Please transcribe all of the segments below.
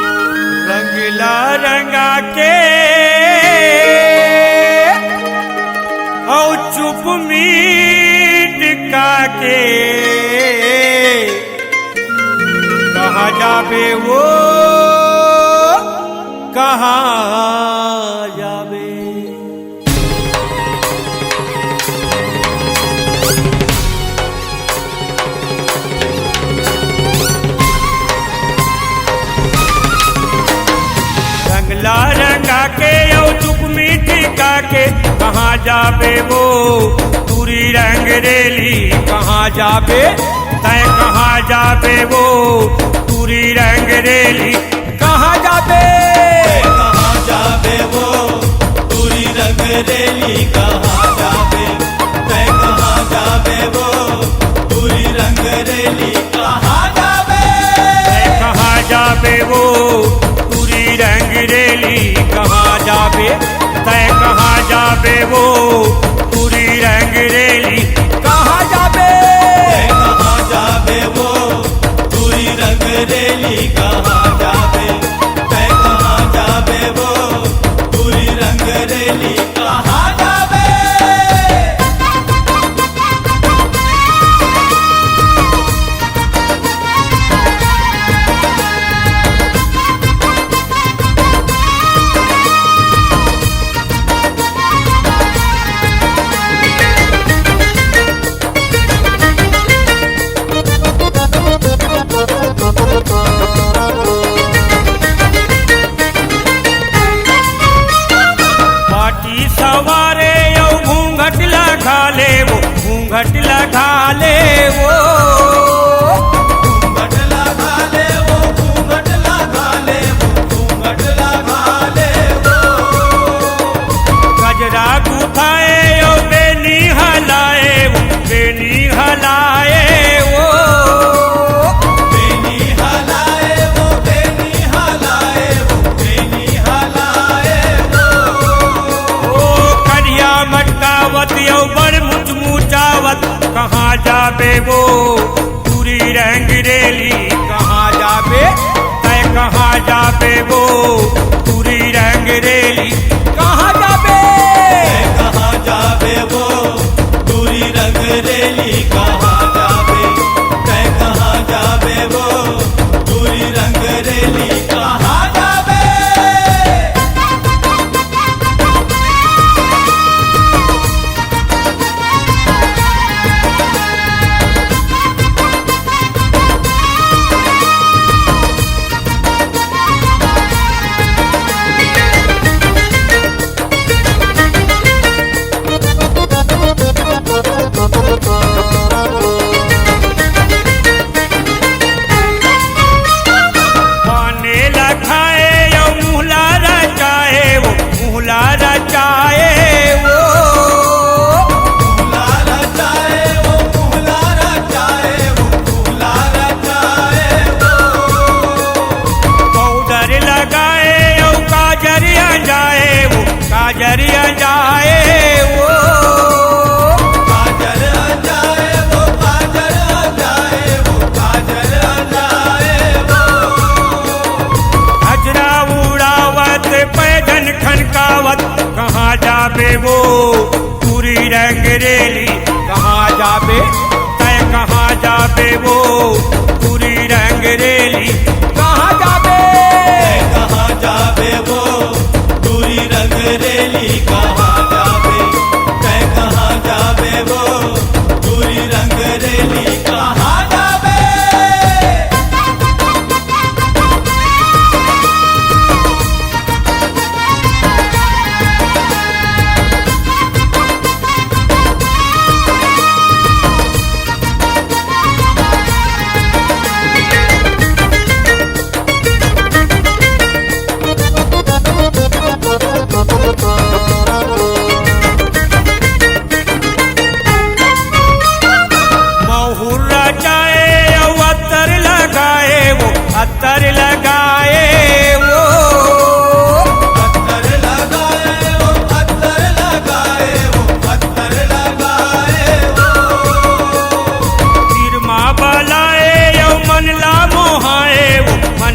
रंगला रंगा के और चुप मीट का के कहाँ जाबे वो कहाँ जाबे। रंगला रंगा के और चुप मीठी का के कहाँ जाबे वो पूरी रंग रेली कहाँ जाबे तय कहाँ जाबे वो पूरी रंग रेली कहाँ जाबे वो पूरी रंग रेली कहाँ जाबे तय कहाँ जाबे वो पूरी रंग रेली कहाँ जाबे कहाँ जाबे वो पूरी रंग रेली कहाँ जाबे तय कहाँ जाबे वो पूरी रंग रेली कहाँ जाबे कहाँ जाबे वो पूरी रंग रेली कहाँ जाबे तय कहाँ जाबे वो पूरी रंग रेली कहाँ जाबे। सवारे यो घूंघट लगा ले वो घूंघट लगा ले वो घूंघट लगा ले वो घूंघट लगा ले वो घूंघट लगा ले वो गजरा गुथाए यो बेनी हलाए वो बेनी हलाए वो बेनी हलाए वो बेनी हलाए वो बेनी हलाए मटकावत यो बड़ मुचमुचावत कहाँ जाबे वो पूरी रंग रेली कहाँ जाबे तय कहाँ जाबे वो पूरी रंग रेली कहाँ जाबे कहाँ जाबे वो पूरी रंग रेली कहाँ जाबे तय कहाँ जाबे वो पूरी रंग रेली कहाँ जाबे।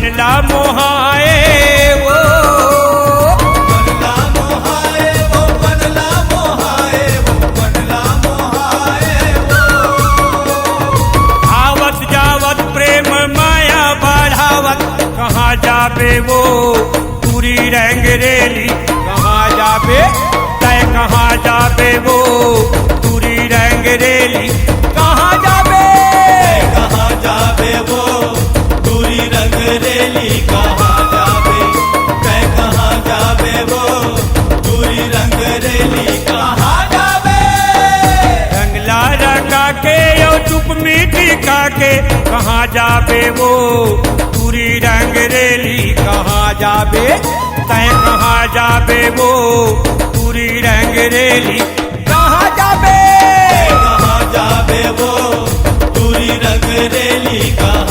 बनला मोहाए वो बनला मोहाए वो बनला मोहाए वो बनला मोहाए वो आवत जावत प्रेम माया बढ़ावत कहाँ जाबे वो पूरी रंग रेली कहाँ जाबे तय कहाँ जाबे वो पूरी रंग रेली कहाँ जाबे कहाँ जाबे वो दूरी रंग रेली कहाँ जाबे तय कहाँ जाबे वो दूरी रंग रेली कहाँ जाबे रंगला रंगा के यो चुप मीठी काके कहाँ जाबे वो पूरी रंग रेली कहाँ जाबे तय कहाँ जाबे वो पूरी रंग रेली कहाँ जाबे कहाँ जाबे वो दूरी रंग रेली कहाँ